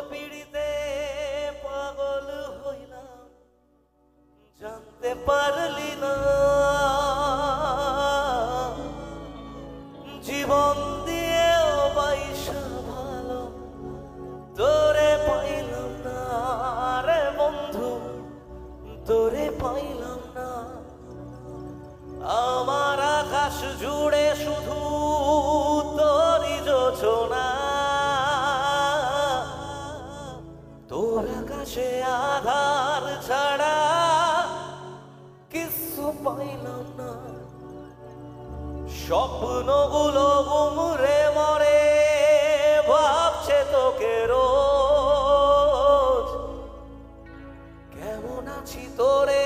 পিড়িতে পাগল হইলাম, জানতে পারলি না জীবন দিয়েও বাইশা ভালো তোরে পাইলাম না রে বন্ধু, তোরে পাইলাম না। আমার আকাশ জুড়ে শুধু তোরই যোছনা, তোর আকাশে আধার ছাড়া কিছু পাইলাম না। স্বপ্নগুলো গুমরে মরে ভাবছে তোকে রোজ, কেমন আছি তোরে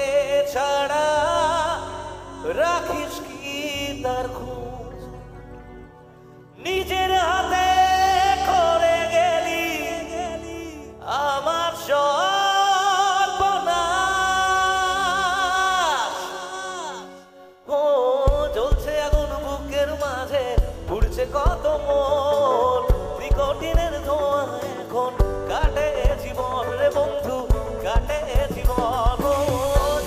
ছাড়া রাখিস কি তার খোঁজ। নিজের হাতে করে গেলি আমার সর্বনাশ। ও জ্বলছে আগুন বুকের মাঝে, পুড়ছে কত মন, নিকোটিনের ধোঁয়া এখন কাটে জীবন রে বন্ধু, কাটে জীবন। ও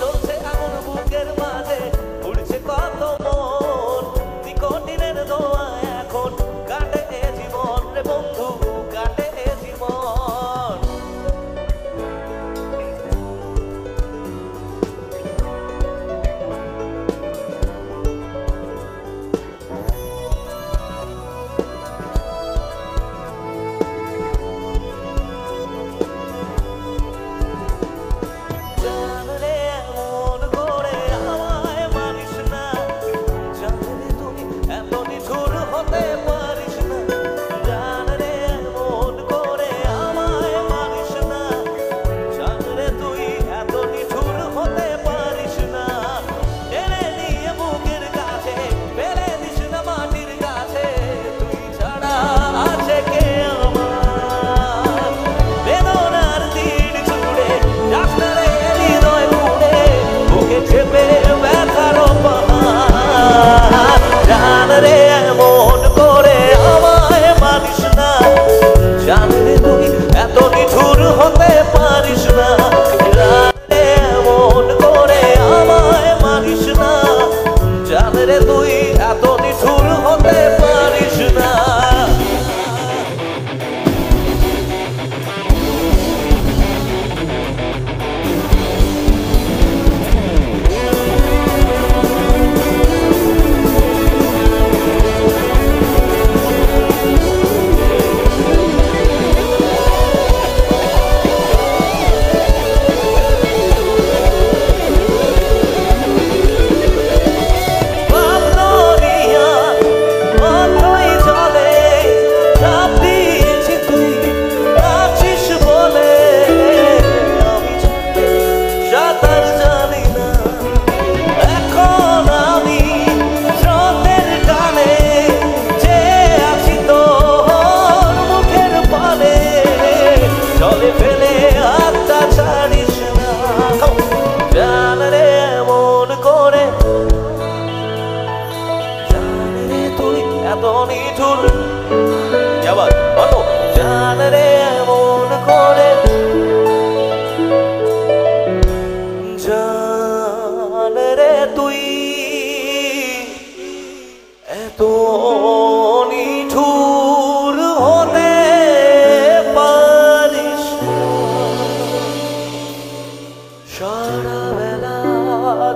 জ্বলছে আগুন বুকের মাঝে, পুড়ছে কত মন, নিকোটিনের ধোঁয়া এখন কাটে জীবন রে বন্ধু, কাটে জীবন।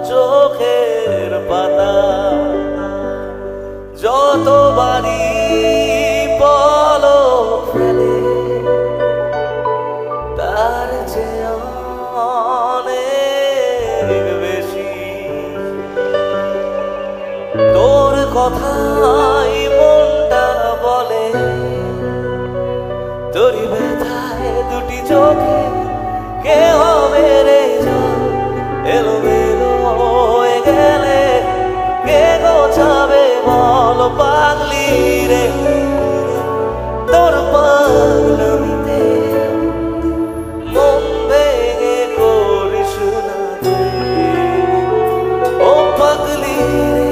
চোখের পাতা যতবারই পলক ফেলে তার চেয়ে অনেক বেশি তোর কথাই মনটা বলে। তোরই ব্যথায় দুটি চোখে কে হবে রে জল এলোমেলো হয়ে গেলে কে গোছাবে বল পাগলি রে। তোর পাগলামিতে মন ভেঙে করিস না ও পাগলি রে।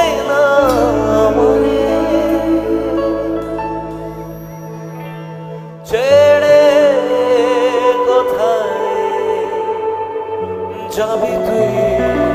এই না ছেড়ে কোথায় যাবি তুই?